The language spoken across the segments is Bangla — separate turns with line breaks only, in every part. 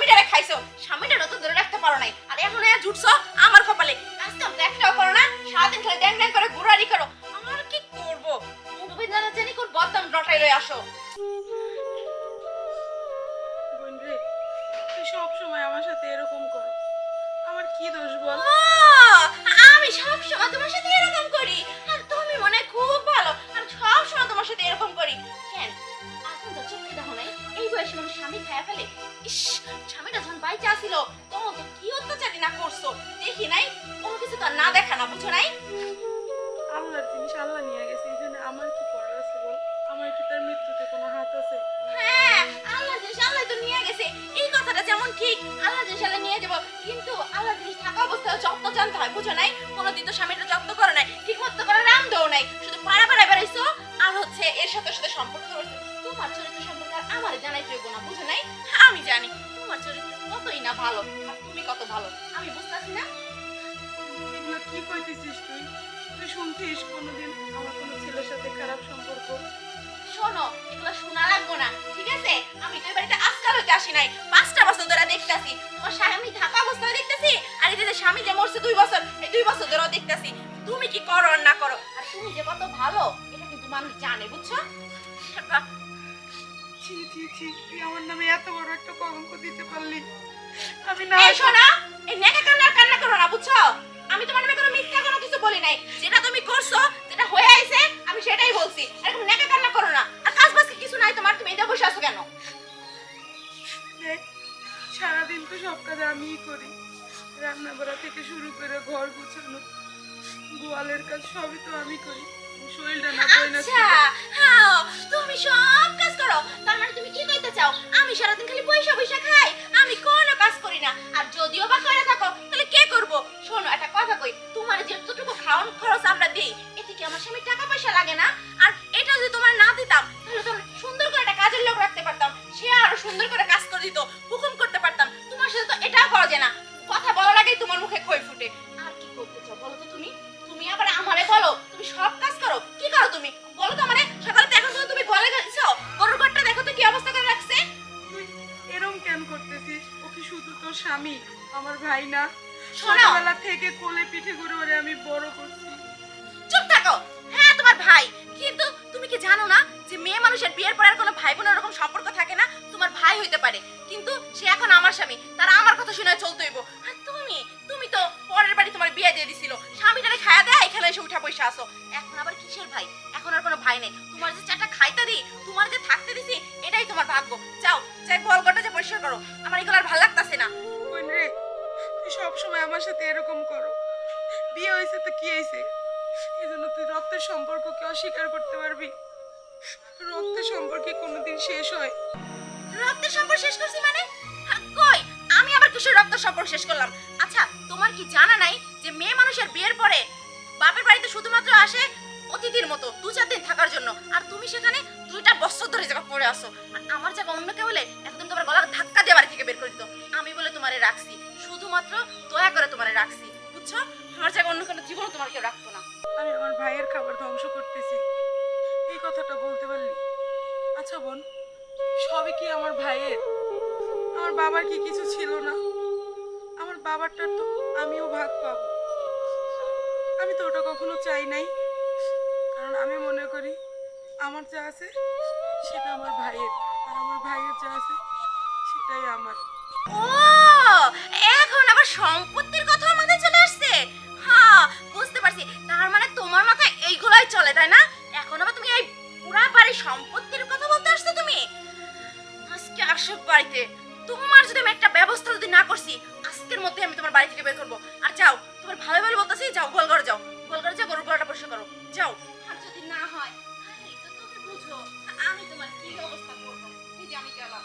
স্বামীটারে খাইছো, স্বামীটারও তো ধরে রাখতে পারো নাই, আর এখন জুটছো আমার কপালে। কাজ কাম তো একটাও করো না, সারাদিন খালি ড্যাং ড্যাং করে ঘুরারি করো। আমার কি করবো, মুভি না জানি কোন বদনাম রটাই লই আসো।
বোন রে, তুই সব সময় আমার সাথে এরকম কর, আমার কি দোষ বল?
আমি সব সময় তোমার সাথে এরকম করি, আর তুমি মনে হয় খুব ভালো, আমি সব সময় তোমার সাথে এরকম করি কেন? এখন তো চোখে দেখো নাই, এই বয়সে মানুষ স্বামী খায়া ফেলে। ইস, স্বামীটা যখন বাইচা ছিল তখন তো কি অত্যাচারই না করছো, দেখি নাই? কোনো কিছু তো আর না দেখা না, বুঝো নাই?
আল্লাহর জিনিস আল্লাহ নিয়ে গেছে, এখানে আমার কি করার আছে বল? আমার কি তার মৃত্যুতে কোনো হাত আছে?
হ্যাঁ, আল্লাহ জিনিস আল্লাহ তো নিয়ে গেছে, এই কথাটা যেমন ঠিক, আল্লাহ জিনিস আল্লাহ নিয়ে যাবো, কিন্তু আল্লাহ জিনিস থাকা অবস্থায় যত্ন জানতে হয়, বুঝো নাই? কোনোদিন তো স্বামীটা যত্ন করো নাই, ঠিক মতো করে রাম দেও নাই, শুধু পাড়া পাড়া বেড়াইছো, আর হচ্ছে এর সাথে সাথে সম্পর্ক করছো। তোমার চরিত্র সম্পর্কে আর আমার জানাই তুই না, বুঝো নাই? আমি জানি তোমার চরিত্র কতই না ভালো, আর তুমি কত ভালো আমি বুঝতেছি না।
এগুলো কি কইতেছিস তুই? তুই শুনছিস কোনোদিন আমার কোনো ছেলের সাথে খারাপ সম্পর্ক?
শোনো, এগুলো শোনা লাগবো না, ঠিক আছে? আমি তো এই বাড়িতে আজকাল হইতে আসি নাই, 5টা বছর ধরে দেখতাছি তোমার স্বামী থাকা অবস্থায় দেখতাছি, আর এই যে স্বামী যে মরছে 2 বছর, এই 2 বছর ধরে দেখতাছি তুমি কি করো আর না করো, আর তুমি যে কত ভালো এটা কিন্তু মানুষ জানে, বুঝছো?
ছি ছি ছি, তুই আমার নামে এত বড় একটা কলঙ্ক দিতে পারলি? আমি না
এই শোনা, এই নেকা কান্না কান্না করো না, বুঝছো? আমি তোমার নামে কোনো মিথ্যা কোনো কিছু বলি নাই, যেটা তুমি করছো, যেটা হয়ে আইছে আমি সেটাই বলছি, এরকম নেকা কান্না করো না। আর কাজ বাজ কি কিছু নাই তোমার, তুমি এটা বসে আছো কেন?
দেখ, সারাদিন তো সব কাজ আমিই করি, রান্না করা থেকে শুরু করে ঘর গুছানো, গোয়ালের কাজ সবই তো আমি করি। শরীরটা না বই না
আচ্ছা, হ্যাঁ, তুমি সব কাজ করো, তার মানে তুমি কি কইতে চাও আমি সারাদিন খালি পয়সা পয়সা খাই, আমি কোনো কাজ করি না? আর যদিও বা করে থাকো তাহলে কে করব? শোনো, একটা কথা কই, তোমার যতটুকু খাওয়ান খরচ আমরা দেই, এতে কি আমার স্বামী টাকা পয়সা লাগে না? আর এটা যদি তোমার না দিতাম তাহলে তো আমরা সুন্দর করে একটা কাজের লোক রাখতে পারতাম, সে আরো সুন্দর করে কাজ করে দিত, হুকুম করতে পারতাম। তোমার সাথে তো এটাও করা যায় না, কথা বলার আগেই তোমার মুখে খই ফুটে। আর কি করতে চাও বলো তো তুমি? তুমি আবার আমারে বলো তুমি সব কাজ করো, কি করো তুমি বলো তো আমারে? সকালে তো এখন তো তুমি ঘরে গেছো, গরুর ঘরটা দেখো তো কি অবস্থা করে রাখছে।
তুই এরম কেন করতেছিস? ও কি শুধু তোর স্বামী, আমার ভাই না?
শোনো,
ছোটবেলা থেকে কোলে পিঠে করে ওরে আমি বড় করছি।
চুপ থাকো। হ্যাঁ, তোমার ভাই, কিন্তু তুমি কি জানো না যে মেয়ে মানুষের বিয়ের পর আর কোনো ভাই বোনের এরকম সম্পর্ক থাকে না? তোমার ভাই হইতে পারে, কিন্তু সে এখন আমার স্বামী, তার আমার কথা শুনে চলতে হইব। আর তুমি তুমি তো পরের বাড়ি তোমার বিয়ে দিয়ে দিছিল, স্বামীটারে খায়া দেয় এখানে এসে উঠা পয়সা আসো, এখন আবার কিসের ভাই? এখন আর কোনো ভাই নেই, তোমার যে চারটা খাইতে দিই, তোমার যে থাকতে দিছি, এটাই তোমার ভাগ্য। যাও, যাই গোয়ালঘরটা যে পরিষ্কার করো, আমার এগুলো আর ভালো লাগতাছে না।
বোন রে, তুই সব সময় আমার সাথে এরকম করো। বিয়ে হয়েছে তো কি হয়েছে, এই জন্য তুই রক্তের সম্পর্ককে অস্বীকার করতে পারবি? রক্তের সম্পর্কে কোনোদিন শেষ হয়?
রক্তের সম্পর্ক শেষ করছি মানে? কই, আমি আবার কিসের রক্তের সম্পর্ক শেষ করলাম? আচ্ছা, তোমার কি জানা নাই যে মেয়ে মানুষের বিয়ের পরে বাপের বাড়িতে শুধুমাত্র আসে অতিথির মতো 2-4 দিন থাকার জন্য, আর তুমি সেখানে 2টা বছর ধরে জায়গা পড়ে আসো। আর আমার জায়গা অন্য কেউ হলে একদম তোমার গলা ধাক্কা দিয়ে বাড়ি থেকে বের করে দিত। আমি বলে তোমারে রাখছি, শুধুমাত্র দয়া করে তোমারে রাখছি, বুঝছো? আমার জায়গা অন্য কোনো জীবনও তোমার কেউ রাখতো না।
আমি আমার ভাইয়ের খাবার ধ্বংস করতেছি, এই কথাটা বলতে পারলি? আচ্ছা বোন, সবই কি আমার ভাইয়ের? আমার বাবার কি কিছু ছিল না? আমার বাবারটার তো আমিও ভাগ পাবো। আমি তো ওটা কখনো চাই নাই, কারণ আমি মনে করি আমার যা আছে সেটা আমার ভাইয়ের, আর আমার ভাইয়ের যা আছে সেটাই আমার।
ও, এখন আবার সম্পত্তির কথা মাথায় চলে আসছে। হ্যাঁ, বুঝতে পারছি, তার মানে তোমার মাথায় এইগুলাই চলে, তাই না? এখন আবার তুমি এই পুরা বাড়ির সম্পত্তির কথা বলতে আসছো তুমি? আজকে আসো বাড়িতে, তোমার যদি আমি একটা ব্যবস্থা যদি না করছি, আজকের মধ্যে আমি তোমার বাড়ি থেকে বের করবো। আর যাও, তোমার ভালো ভালো বলতেছি, যাও গোয়ালঘরে যাও, গোয়ালঘরে যাও, গরুর গোয়ালটা পরিষ্কার করো, যাও। আর যদি না হয় তাহলে তো তুমি বুঝো আমি তোমার কি অবস্থা করবো। এই যে আমি গেলাম।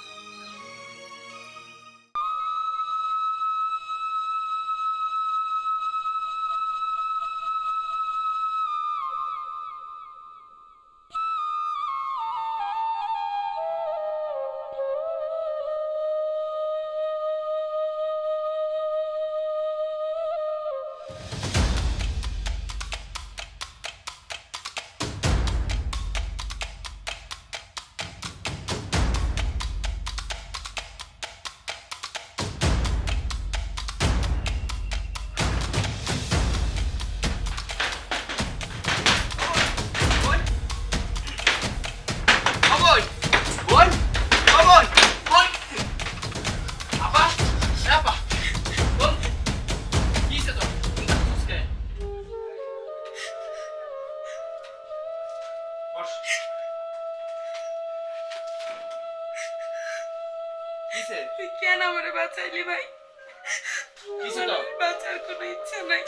কিছু
আমার
তো
আর বাঁচার কোনো ইচ্ছা নাই।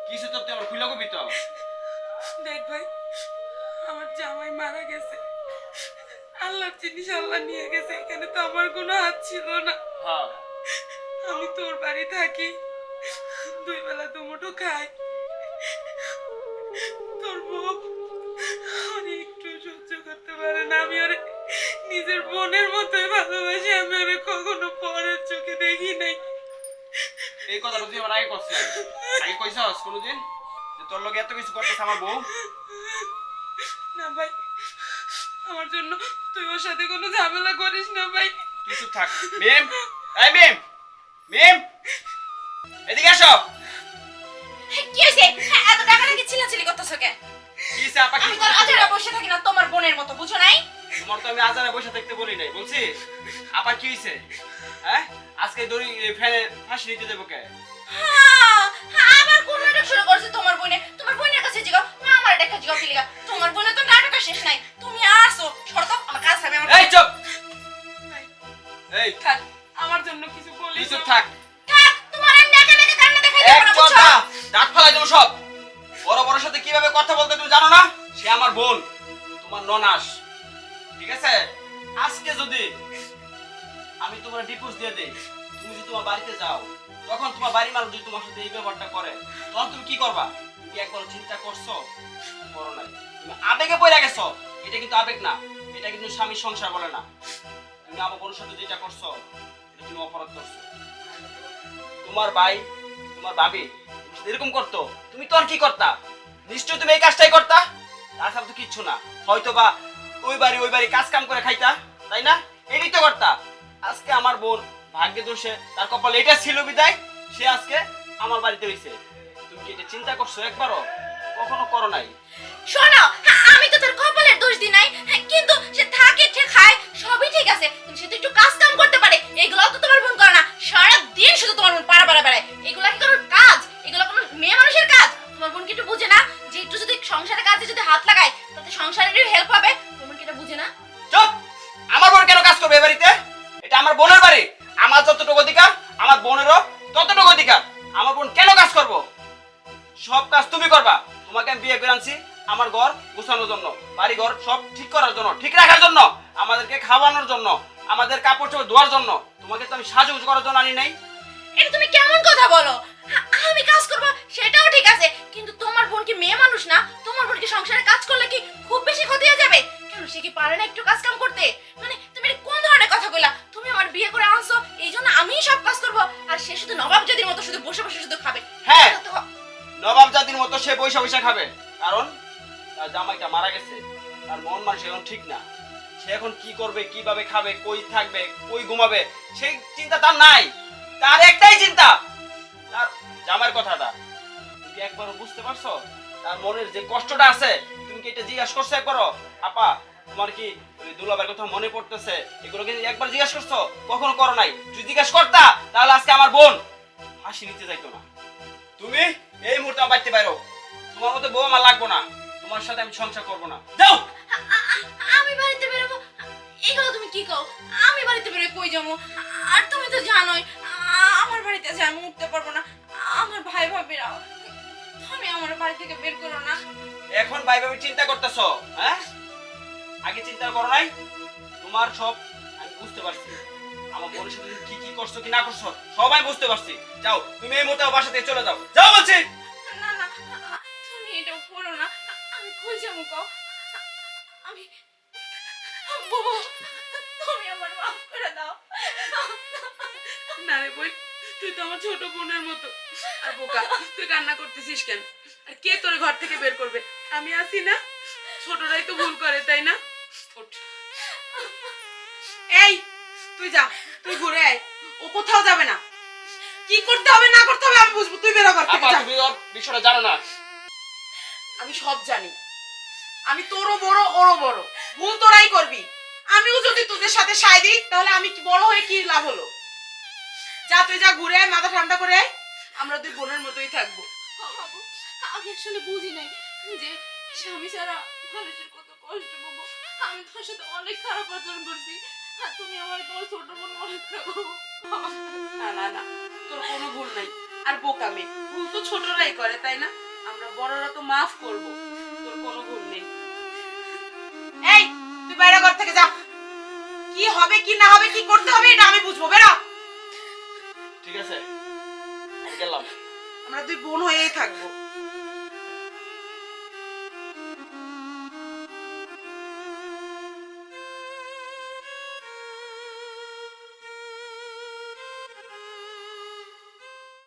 কিছু তো তুই আমার খুলে কবি তো।
দেখ ভাই, আমার জামাই মারা গেছে, আল্লাহর জিনিস আল্লাহ নিয়ে গেছে, এখানে তো আমার কোনো হাত ছিল না।
হ্যাঁ
আমি তোর বাড়ি থাকি, দুই বেলা দুমুঠো খাই। তোর বউ ওরে একটু সহ্য করতে পারে না। আমি ওরে নিজের বোনের মতোই ভালোবাসি, আমি ওরে কখনো পরের চোখে দেখি নাই।
এই কথাটা তুই আমার আগে করছিস, আগে কইছস কোনোদিন যে তোর লগে এত কিছু করতেছে আমার বউ?
না ভাই, আমার জন্য তুই ওর সাথে কোনো ঝামেলা করিস না ভাই।
তুই চুপ থাক। মিম, এই মিম, মিম, এদিকে আসো।
কি হয়েছে? এত টাকা নাকি চিল্লাচিল্লি করতেছো কে?
কি হইছে আপা? কি
আমি তো আর আজারা বসে থাকি না তোমার বোনের মতো, বুঝো নাই?
তোমার তো আমি আজারে বসে থাকতে বলি নাই, বলছি আপা কি হইছে? হ্যাঁ, আজকে দড়ি ফেলে ফাঁসি দিতে দেবো কে?
হ্যাঁ, আবার কোন নাটক শুরু করছে তোমার বোনে? তোমার বোনের কাছে জিগাও না, আমার দেখা জিগাও কি লিগা? তোমার বোনের তো নাটক শেষ নাই। তুমি আসো, সরো তো, আমার কাজ হবে। আমার
এই চুপ,
ভাই
এই
থাক, আমার জন্য কিছু
তুই
বলিস
চুপ
না।
থাক।
থাক, তোমার আর নাকা নাকা কান্না দেখাই
এক
দেবো না, বুঝছো?
কথা দাঁত ফালাই দেবো সব। বড় বড় সাথে কিভাবে কথা বলতে তুমি জানো না? সে আমার বোন, তোমার ননাস, ঠিক আছে? আজকে যদি আমি তোমার ডিপোজ দিয়ে দেই, তুমি যদি তোমার বাড়িতে যাও, তখন তোমার বাড়ির মানুষ যদি তোমার সাথে এই ব্যাপারটা করে, তখন তুমি কি করবা? তুমি একবার চিন্তা করছো? করো নাই। তুমি আবেগে পড়ে গেছো। এটা কিন্তু আবেগ না, এটা কিন্তু স্বামীর সংসার বলে না। তুমি আমার বোনের সাথে যেটা করছো, এটা তুমি অপরাধ করছো। তোমার ভাই, তোমার ভাবি যদি এরকম করতো, তুমি তখন কি করতা? নিশ্চয়ই তুমি এই কাজটাই করতা। তাছাড়া তো কিচ্ছু না, হয়তো বা ওই বাড়ি কাজ কাম করে খাইতা, তাই না? এটাই তো করতা। আজকে আমার বোন ভাগ্যে দোষে তার কপালে এটা ছিল বিদায় সে আজকে আমার বাড়িতে হইছে। তুমি কি এটা চিন্তা করছো একবারও? কখনো করো নাই।
শোনো, আমি তো তার কপালের দোষ দিই নাই, কিন্তু সে থাকে ঠিক খায় সবই ঠিক আছে, কিন্তু সে তো একটু কাজ কাম করতে পারে। এগুলো তো তোমার বোন করে না, সারা দিন শুধু তোমার বোন পাড়া পাড়া বেড়ায়। এগুলো কি কোনো কাজ? এগুলো কোনো মেয়ে মানুষের কাজ? তোমার বোন কি একটু বুঝে না যে একটু যদি সংসারের কাজে যদি হাত লাগায় তাতে সংসারেরই হেল্প হবে? তোমার বোন কি এটা বুঝে না?
চুপ! আমার বোন কেন কাজ করবে এ বাড়িতে? এটা আমার বোনের বাড়ি। আমার যতটুকু অধিকার আমার বোনেরও ততটুকু অধিকার। আমার বোন কেন কাজ করবো? সব কাজ তুমি করবা। তোমাকে আমি বিয়ে করে আনছি আমার ঘর গোছানোর জন্য, বাড়ি ঘর সব ঠিক করার জন্য, ঠিক রাখার জন্য, আমাদেরকে খাওয়ানোর জন্য, আমাদের কাপড় চোপড় ধোয়ার জন্য। তোমাকে তো আমি সাজুগুজু করার জন্য আনি নাই।
এটা তুমি কেমন কথা বলো? আমি কাজ করব সেটাও ঠিক আছে, কিন্তু তোমার বোন কি মেয়ে মানুষ না? তোমার বোন কি সংসারে কাজ করলে কি খুব বেশি ক্ষতি হয়ে যাবে? কেন সে কি পারে না একটু কাজ কাম করতে? মানে তুমি এটা কোন ধরনের কথা কইলা? তুমি আমার বিয়ে করে আনছো এই জন্য আমিই সব কাজ করব, আর সে শুধু নবাব জাতির মতো শুধু বসে বসে শুধু খাবে?
হ্যাঁ,
এটা তো-
নবাব জাতির মতো সে বৈশা বৈশা খাবে, কারণ তার জামাইটা মারা গেছে। তার মন মানুষ এখন ঠিক না। সে এখন কি করবে, কিভাবে খাবে, কই থাকবে, কই ঘুমাবে, সেই চিন্তা তার নাই। তার একটাই চিন্তা, তার জামাইয়ের কথাটা। তুমি কি একবারও বুঝতে পারছো তার মনের যে কষ্টটা আছে? তুমি কি এটা জিজ্ঞাসা করছো একবারও? আপা, তোমার কি ওই দুলাভাইয়ের কথা মনে পড়তেছে? এগুলো কি একবার জিজ্ঞাসা করছো? কখনো করো নাই। যদি জিজ্ঞাসা করতা তাহলে আজকে আমার বোন হাসি নিতে যাইতো না। তুমি এই মুহূর্তে আমার বাড়িতে বাইরো। তোমার মতো বউ আমার লাগবো না। তোমার সাথে আমি সংসার করবো না। যাও।
আমি বাড়িতে বেরোবো? এগুলো তুমি কি কও? আমি বাড়িতে বেরোয় কই যাবো? আর তুমি তো জানোই আমার বাড়িতে আছে আমি উঠতে পারবো না। আমার ভাই ভাবিরা, তুমি আমার বাড়ি থেকে বের করো না।
এখন ভাই ভাবি চিন্তা করতেছো? হ্যাঁ, আগে চিন্তা করো নাই? তোমার সব আমি বুঝতে পারছি। আমার বোনের সাথে তুমি কি কি করছো কি না করছো সবাই বুঝতে পারছি। যাও, তুমি এই মুহূর্তে আমার বাসা থেকে চলে যাও। যাও বলছি।
না না, তুমি এটা করো না। আমি কই যাবো কও? আমি বউ, তুমি আমার মাফ করে দাও।
না রে বই, তুই তো আমার ছোট বোনের মতো। আর বোকা, তুই কান্না করতেছিস কেন? আর কে তোর ঘর থেকে বের করবে? আমি আছি না? ছোটরাই তো ভুল করে, তাই না? ওঠ। এই, তুই যা, তুই ঘুরে আয়। ও কোথাও যাবে না। কি করতে হবে না করতে হবে আমি বুঝবো। তুই বেরো ঘর থেকে,
আপা,
যা।
তুমি ওর বিষয়টা জানো না।
আমি সব জানি। আমি তোরও বড় ওরও বড়, ভুল তোরাই করবি। আমিও যদি তোদের সাথে সায় দিই তাহলে আমি কি বড় হয়ে কি লাভ হলো? যা, তুই যা, ঘুরে আয়, মাথা ঠান্ডা করে আয়। আমরা দুই বোনের মতোই থাকবো।
বাবু, আমি আসলে বুঝি নাই যে স্বামী ছাড়া মানুষের কত কষ্ট পাবো। আমি তোর সাথে অনেক খারাপ আচরণ করছি। আর তুমি আমার তোমার ছোট বোন মনে করো।
না না না, তোর কোনো ভুল নাই। আর বোকামি ভুল তো ছোটরাই করে, তাই না? আমরা বড়রা তো মাফ করব, তোর কোনো ভুল নেই। এই, তুই বাইরে ঘর থেকে যা। কি হবে কি না হবে, কি করতে হবে এটা আমি বুঝবো, বেরো।
ঠিক আছে, আমি গেলাম।
আমরা দুই বোন হয়েই থাকবো।